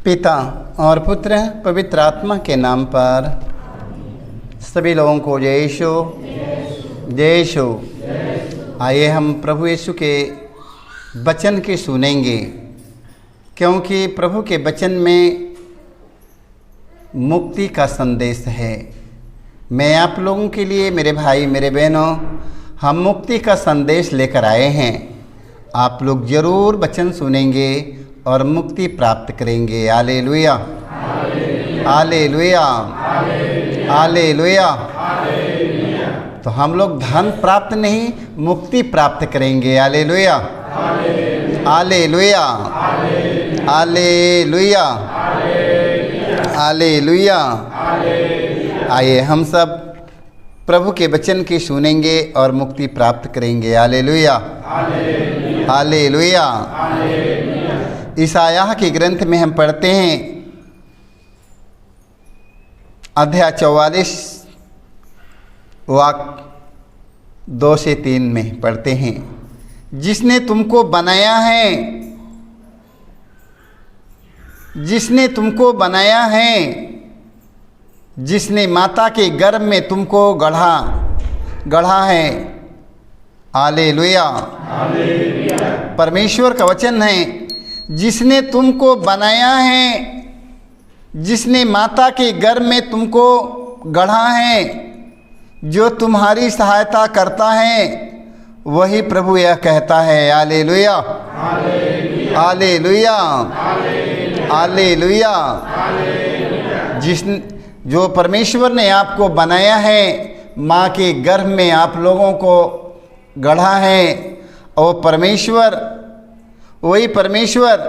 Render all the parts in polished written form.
पिता और पुत्र पवित्र आत्मा के नाम पर सभी लोगों को जय यीशु जय यीशु। आइए हम प्रभु यीशु के वचन की सुनेंगे, क्योंकि प्रभु के वचन में मुक्ति का संदेश है। मैं आप लोगों के लिए, मेरे भाई मेरे बहनों, हम मुक्ति का संदेश लेकर आए हैं। आप लोग ज़रूर वचन सुनेंगे और मुक्ति प्राप्त करेंगे। Hallelujah hallelujah hallelujah. तो हम लोग धन प्राप्त नहीं, मुक्ति प्राप्त करेंगे। Hallelujah hallelujah hallelujah hallelujah. आइए हम सब प्रभु के वचन की सुनेंगे और मुक्ति प्राप्त करेंगे। Hallelujah hallelujah. ईसायाह के ग्रंथ में हम पढ़ते हैं, अध्याय 44 वाक्य 2 से 3 में पढ़ते हैं, जिसने तुमको बनाया है, जिसने तुमको बनाया है, जिसने माता के गर्भ में तुमको गढ़ा है। हालेलुया। परमेश्वर का वचन है, जिसने तुमको बनाया है, जिसने माता के गर्भ में तुमको गढ़ा है, जो तुम्हारी सहायता करता है, वही प्रभु यह कहता है। Hallelujah hallelujah hallelujah. जो परमेश्वर ने आपको बनाया है, माँ के गर्भ में आप लोगों को गढ़ा है, और वही परमेश्वर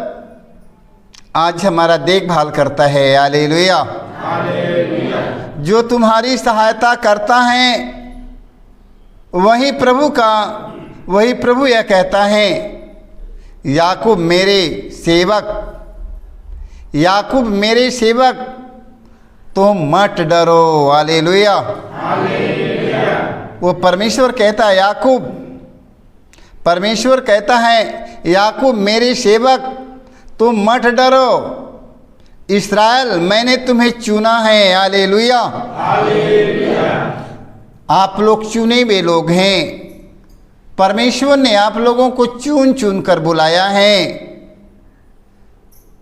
आज हमारा देखभाल करता है। हालेलुया। जो तुम्हारी सहायता करता है, वही प्रभु यह कहता है, याकूब मेरे सेवक तुम मत डरो। हालेलुया। वो परमेश्वर कहता है, परमेश्वर कहता है, याकूब मेरे सेवक तुम मत डरो, इस्राएल मैंने तुम्हें चुना है। हालेलुया। आप लोग चुने हुए लोग हैं। परमेश्वर ने आप लोगों को चुन कर बुलाया है।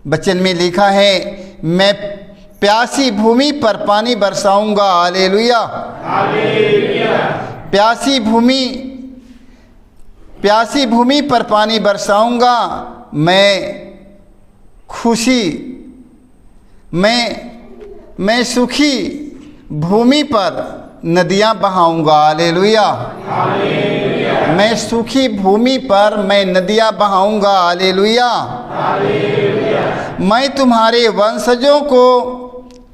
वचन में लिखा है, मैं प्यासी भूमि पर पानी बरसाऊंगा। हालेलुया। प्यासी भूमि पर पानी बरसाऊंगा। मैं सूखी भूमि पर नदियां बहाऊंगा। हालेलुया। मैं सूखी भूमि पर मैं नदियां बहाऊंगा। हालेलुया। मैं तुम्हारे वंशजों को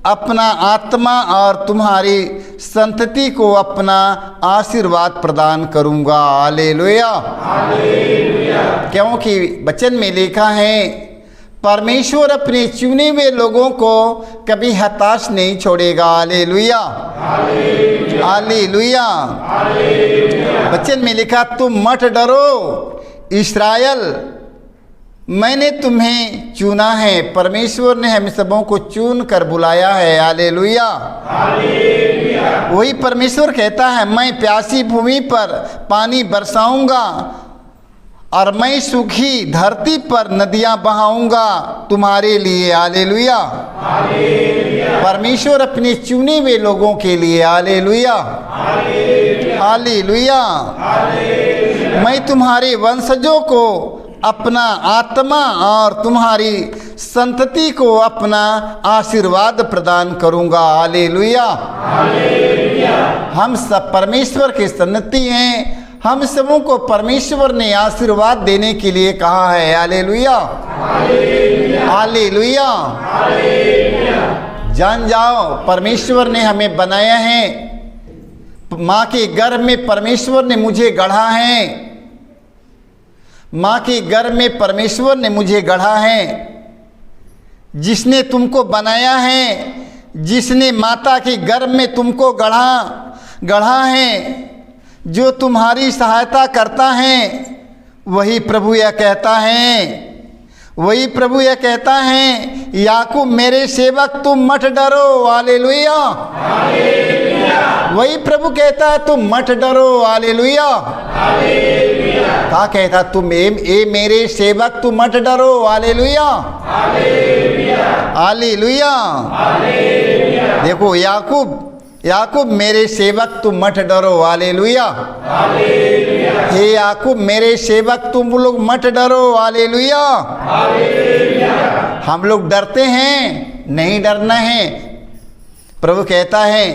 अपना आत्मा और तुम्हारी संतति को अपना आशीर्वाद प्रदान करूंगा। हालेलुया। क्योंकि वचन में लिखा है, परमेश्वर अपने चुने हुए लोगों को कभी हताश नहीं छोड़ेगा। Hallelujah hallelujah. वचन में लिखा, तुम मत डरो इस्राएल, मैंने तुम्हें चुना है। परमेश्वर ने हम सबों को चुन कर बुलाया है। हालेलुया। वही परमेश्वर कहता है, मैं प्यासी भूमि पर पानी बरसाऊंगा और मैं सूखी धरती पर नदियां बहाऊंगा तुम्हारे लिए। हालेलुया। परमेश्वर अपने चुने हुए लोगों के लिए। Hallelujah hallelujah. मैं तुम्हारे वंशजों को अपना आत्मा और तुम्हारी संतति को अपना आशीर्वाद प्रदान करूंगा। हालेलुया। हम सब परमेश्वर की संतति हैं। हम सबों को परमेश्वर ने आशीर्वाद देने के लिए कहा है। Hallelujah hallelujah. जान जाओ, परमेश्वर ने हमें बनाया है। माँ के गर्भ में परमेश्वर ने मुझे गढ़ा है। माँ के गर्भ में परमेश्वर ने मुझे गढ़ा है। जिसने तुमको बनाया है, जिसने माता के गर्भ में तुमको गढ़ा है, जो तुम्हारी सहायता करता है, वही प्रभु यह कहता है, वही प्रभु यह कहता है, याकूब मेरे सेवक तुम मत डरो, हालेलुया। वही प्रभु कहता है तुम मत डरो, हालेलुया। क्या कहता, तुम ए मेरे सेवक तुम मत डरो, हालेलुया, हालेलुया। देखो याकूब मेरे सेवक तुम मत डरो, हालेलुया। हे याकूब मेरे सेवक तुम लोग मत डरो, हालेलुया। हम लोग डरते हैं, नहीं डरना है। प्रभु कहता है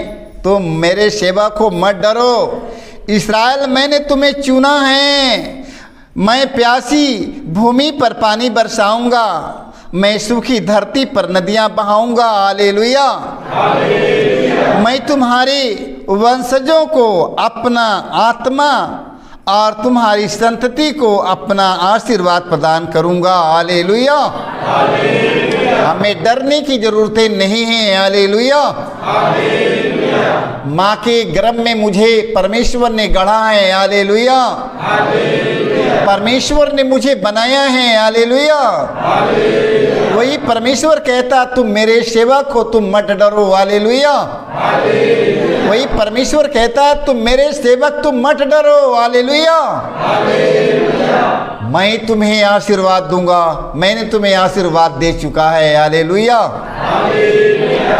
तुम मेरे सेवक हो, मत डरो। इस्राएल मैंने तुम्हें चुना है, मैं प्यासी भूमि पर पानी बरसाऊंगा, मैं सूखी धरती पर नदियां बहाऊंगा, हालेलुया। मैं तुम्हारे वंशजों को अपना आत्मा और तुम्हारी संतति को अपना आशीर्वाद प्रदान करूंगा, हालेलुया। हमें डरने की जरूरत नहीं है, हालेलुया। माँ के गर्भ में मुझे परमेश्वर ने गढ़ा है, हालेलुया। परमेश्वर ने मुझे बनाया है, हालेलुया। वही परमेश्वर कहता तुम मेरे सेवक हो, तुम मत डरो, हालेलुया। वही परमेश्वर कहता तुम मेरे सेवक तुम मत डरो, हालेलुया। मैं तुम्हें आशीर्वाद दूंगा, मैंने तुम्हें आशीर्वाद दे चुका है, हालेलुया।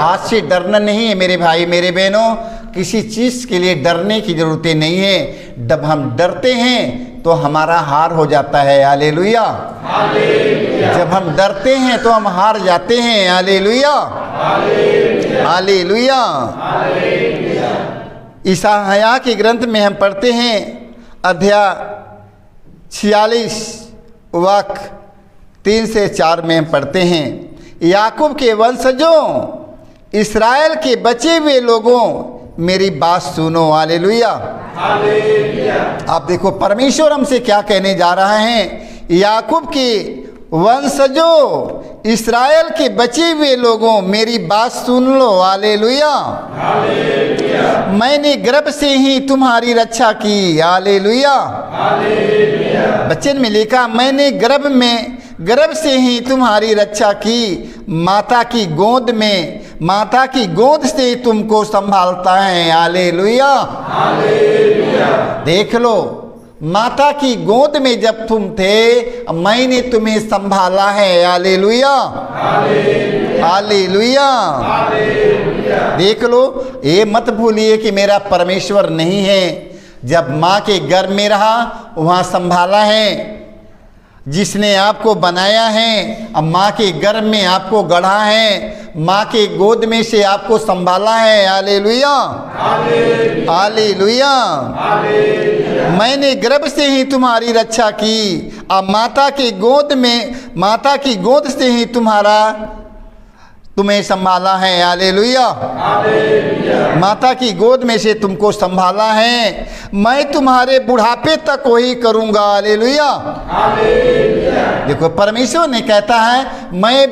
आज से डरना नहीं है मेरे भाई मेरे बहनों, किसी चीज़ के लिए डरने की जरूरत नहीं है। जब हम डरते हैं तो हमारा हार हो जाता है, हालेलुया। जब हम डरते हैं तो हम हार जाते हैं, हालेलुया, हालेलुया। यशायाह के ग्रंथ में हम पढ़ते हैं अध्याय 46 वाक्य 3 से 4 में हम पढ़ते हैं, याकूब के वंशजों, इस्राएल के बचे हुए लोगों, मेरी बात सुनो, हालेलुया। आप देखो परमेश्वर हमसे क्या कहने जा रहा है, याकूब के वंशजों, इस्राएल के बचे हुए लोगों, मेरी बात सुन लो, हालेलुया। मैंने गर्भ से ही तुम्हारी रक्षा की, हालेलुया। वचन में लिखा, मैंने गर्भ से ही तुम्हारी रक्षा की, माता की गोद से तुमको संभालता है, हालेलुया। देख लो, माता की गोद में जब तुम थे मैंने तुम्हें संभाला है, हालेलुया, हालेलुया। देख लो, ये मत भूलिए कि मेरा परमेश्वर नहीं है। जब माँ के गर्भ में रहा वहाँ संभाला है, जिसने आपको बनाया है, अब माँ के गर्भ में आपको गढ़ा है, माँ के गोद में से आपको संभाला है, हालेलुया, हालेलुया। मैंने गर्भ से ही तुम्हारी रक्षा की, अब माता की गोद से ही तुम्हें संभाला है, हालेलुया। माता की गोद में से तुमको संभाला है, मैं तुम्हारे बुढ़ापे तक वही करूंगा, हालेलुया। देखो परमेश्वर ने कहता है मैं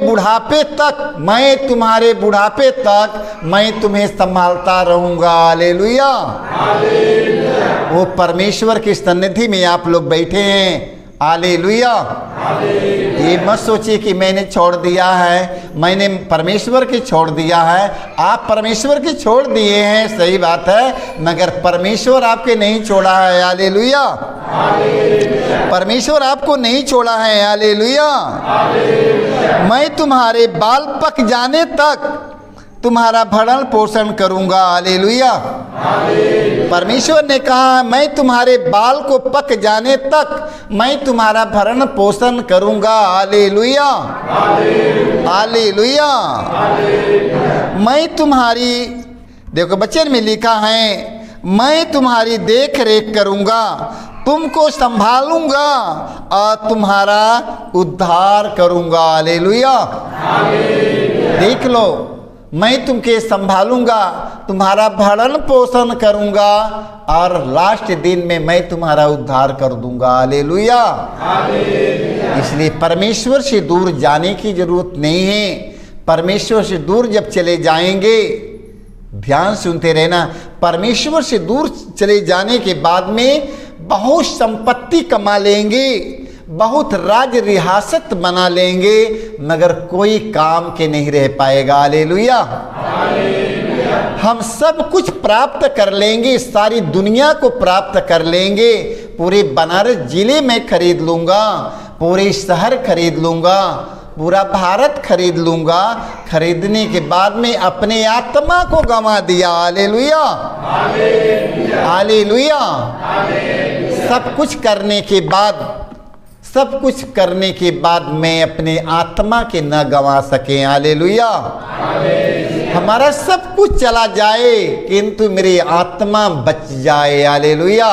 तुम्हारे बुढ़ापे तक मैं तुम्हें संभालता रहूंगा, हालेलुया। वो परमेश्वर की सन्निधि में आप लोग बैठे हैं, हालेलुया। ये मत सोचिए कि मैंने छोड़ दिया है, मैंने परमेश्वर की छोड़ दिया है। आप परमेश्वर की छोड़ दिए हैं, सही बात है, मगर परमेश्वर आपके नहीं छोड़ा है, हालेलुया। परमेश्वर आपको नहीं छोड़ा है, हालेलुया। मैं तुम्हारे बाल पक जाने तक तुम्हारा भरण पोषण करूंगा, हालेलुया। परमेश्वर ने कहा मैं तुम्हारे बाल को पक जाने तक मैं तुम्हारा भरण पोषण करूंगा, हालेलुया, हालेलुया। मैं तुम्हारी, देखो वचन में लिखा है, मैं तुम्हारी देख रेख करूंगा, तुमको संभालूंगा और तुम्हारा उद्धार करूंगा, हालेलुया। देख लो, मैं तुमके संभालूंगा, तुम्हारा भरण पोषण करूंगा और लास्ट दिन में मैं तुम्हारा उद्धार कर दूंगा, हालेलुया। इसलिए परमेश्वर से दूर जाने की जरूरत नहीं है। परमेश्वर से दूर जब चले जाएंगे, ध्यान सुनते रहना, परमेश्वर से दूर चले जाने के बाद में बहुत संपत्ति कमा लेंगे, बहुत राज रियासत बना लेंगे मगर कोई काम के नहीं रह पाएगा। हालेलुया। हम सब कुछ प्राप्त कर लेंगे, सारी दुनिया को प्राप्त कर लेंगे, पूरे बनारस जिले में खरीद लूँगा, पूरे शहर खरीद लूँगा, पूरा भारत खरीद लूँगा, खरीदने के बाद में अपने आत्मा को गंवा दिया। Hallelujah, hallelujah. सब कुछ करने के बाद, सब कुछ करने के बाद मैं अपने आत्मा के न गंवा सके। हालेलुया। हमारा सब कुछ चला जाए किंतु मेरी आत्मा बच जाए। Hallelujah,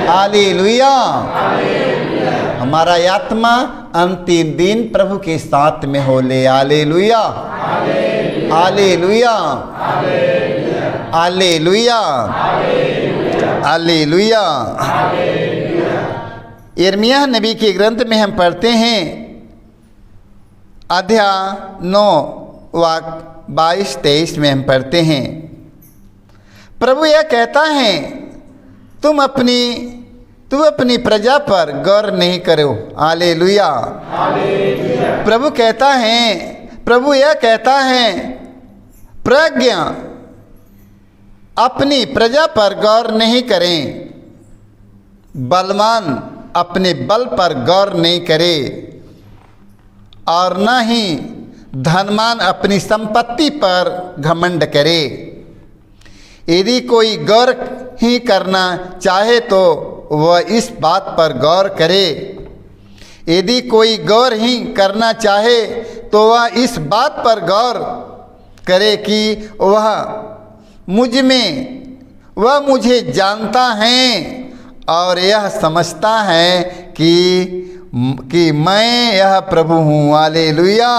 hallelujah. हमारा आत्मा अंतिम दिन प्रभु के साथ में हो ले। Hallelujah, hallelujah, hallelujah, hallelujah. यिर्मयाह नबी के ग्रंथ में हम पढ़ते हैं अध्याय 9 वाक्य 22-23 में हम पढ़ते हैं, प्रभु यह कहता है तुम अपनी प्रजा पर गौर नहीं करो। हालेलुया। प्रभु कहता है, प्रभु यह कहता है प्रज्ञा अपनी प्रजा पर गौर नहीं करें, बलवान अपने बल पर गौर नहीं करे और न ही धनवान अपनी संपत्ति पर घमंड करे। यदि कोई गौर ही करना चाहे तो वह इस बात पर गौर करे, यदि कोई गौर ही करना चाहे तो वह इस बात पर गौर करे कि वह मुझे जानता है और यह समझता है कि मैं यह प्रभु हूँ। हालेलुया।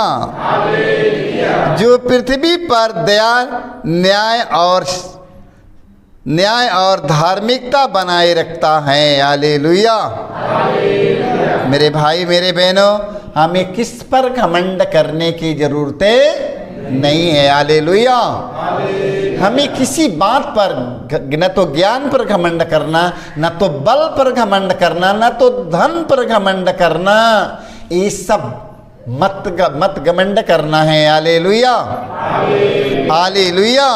जो पृथ्वी पर दया, न्याय और धार्मिकता बनाए रखता है। हालेलुया। मेरे भाई, मेरे बहनों, हमें किस पर घमंड करने की जरूरत नहीं है। हालेलुया। हमें किसी बात पर, न तो ज्ञान पर घमंड करना, न तो बल पर घमंड करना, न तो धन पर घमंड करना, ये सब मत घमंड करना है। Hallelujah, hallelujah.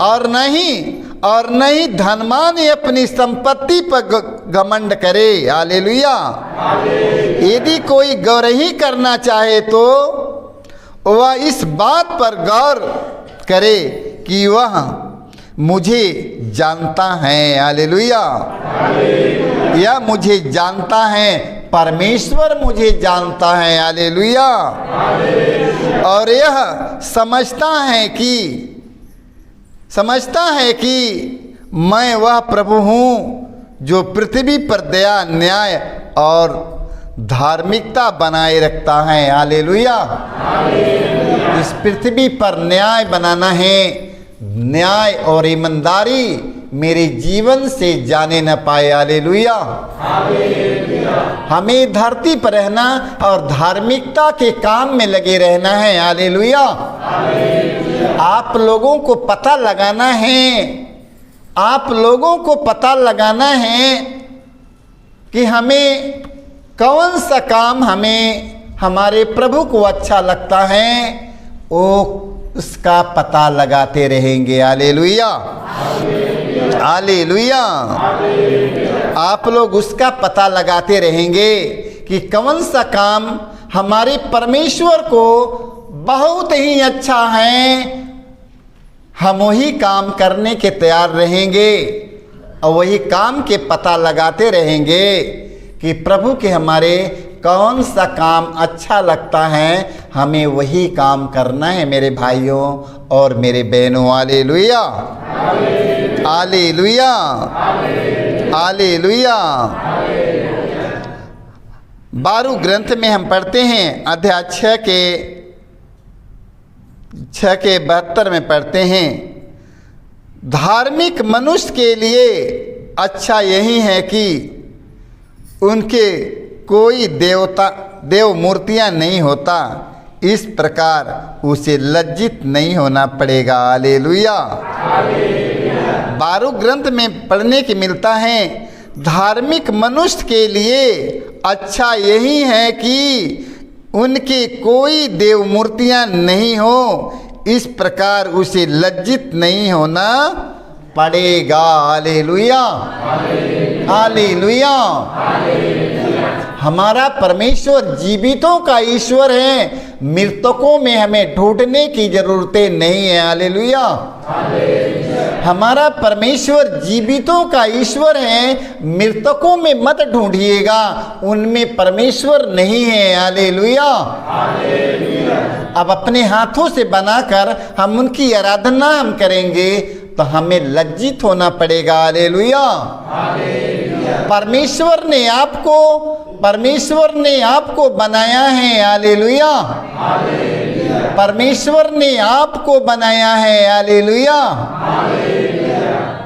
और नहीं धनवान अपनी संपत्ति पर घमंड करे। हालेलुया। यदि कोई गौर ही करना चाहे तो वह इस बात पर गौर करे कि वह मुझे जानता है। हालेलुया। यह मुझे जानता है, परमेश्वर मुझे जानता है। हालेलुया। और यह समझता है कि मैं वह प्रभु हूँ जो पृथ्वी पर दया, न्याय और धार्मिकता बनाए रखता है। हालेलुया। इस पृथ्वी पर न्याय बनाना है, न्याय और ईमानदारी मेरे जीवन से जाने न पाए। हालेलुया। हमें धरती पर रहना और धार्मिकता के काम में लगे रहना है। हालेलुया। आप लोगों को पता लगाना है, आप लोगों को पता लगाना है कि हमें कौन सा काम हमारे प्रभु को अच्छा लगता है, वो उसका पता लगाते रहेंगे। Hallelujah, hallelujah. आप लोग उसका पता लगाते रहेंगे कि कौन सा काम हमारे परमेश्वर को बहुत ही अच्छा है, हम वही काम करने के तैयार रहेंगे और वही काम के पता लगाते रहेंगे कि प्रभु के हमारे कौन सा काम अच्छा लगता है, हमें वही काम करना है मेरे भाइयों और मेरे बहनों। Hallelujah, hallelujah, hallelujah. बारूक ग्रंथ में हम पढ़ते हैं अध्याय 6 के 72 में पढ़ते हैं, धार्मिक मनुष्य के लिए अच्छा यही है कि उनके कोई देव मूर्तियाँ नहीं होता, इस प्रकार उसे लज्जित नहीं होना पड़ेगा। हालेलुया। बारूक ग्रंथ में पढ़ने के मिलता है, धार्मिक मनुष्य के लिए अच्छा यही है कि उनकी कोई देव मूर्तियाँ नहीं हो, इस प्रकार उसे लज्जित नहीं होना पड़ेगा। Hallelujah, hallelujah. हमारा परमेश्वर जीवितों का ईश्वर है, मृतकों में हमें ढूंढने की जरूरतें नहीं है। हालेलुया। हमारा परमेश्वर जीवितों का ईश्वर है, मृतकों में मत ढूंढिएगा, उनमें परमेश्वर नहीं है। हालेलुया। अब अपने हाथों से बनाकर हम उनकी आराधना हम करेंगे तो हमें लज्जित होना पड़ेगा। हालेलुया। परमेश्वर ने आपको बनाया है। हालेलुया। परमेश्वर ने आपको बनाया है। हालेलुया।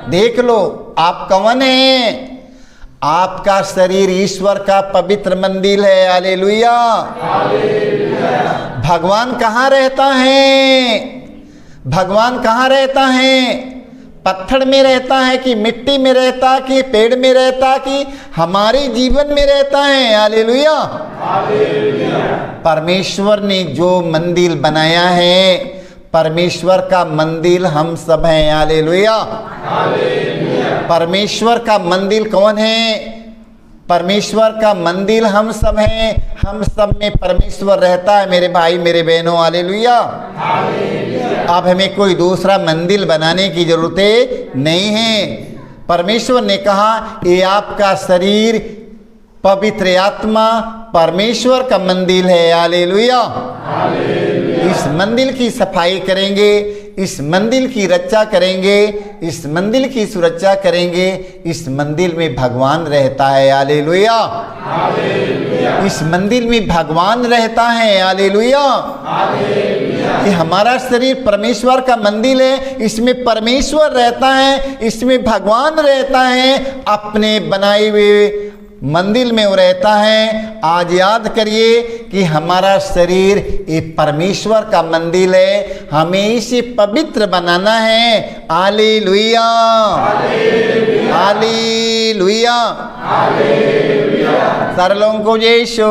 देख लो आप कौन हैं। आपका शरीर ईश्वर का पवित्र मंदिर है। हालेलुया। भगवान कहाँ रहता है? भगवान कहाँ रहता है? पत्थर में रहता है कि मिट्टी में रहता है कि पेड़ में रहता है कि हमारे जीवन में रहता है? हालेलुया। परमेश्वर ने जो मंदिर बनाया है, परमेश्वर का मंदिर हम सब हैं। हालेलुया। परमेश्वर का मंदिर कौन है? परमेश्वर का मंदिर हम सब हैं। हम सब में परमेश्वर रहता है मेरे भाई मेरे बहनों। हालेलुया। अब हमें कोई दूसरा मंदिर बनाने की जरूरत नहीं है। परमेश्वर ने कहा ये आपका शरीर पवित्र आत्मा परमेश्वर का मंदिर है। हालेलुया। इस मंदिर की सफाई करेंगे, इस मंदिर की रक्षा करेंगे, इस मंदिर की सुरक्षा करेंगे, इस मंदिर में भगवान रहता है। हालेलुया। इस मंदिर में भगवान रहता है। हालेलुया। ये हमारा शरीर परमेश्वर का मंदिर है, इसमें परमेश्वर रहता है, इसमें भगवान रहता है, अपने बनाए हुए मंदिर में वो रहता है। आज याद करिए कि हमारा शरीर ये परमेश्वर का मंदिर है, हमें इसे पवित्र बनाना है। Hallelujah, hallelujah. सारे लोगों को जय यीशु।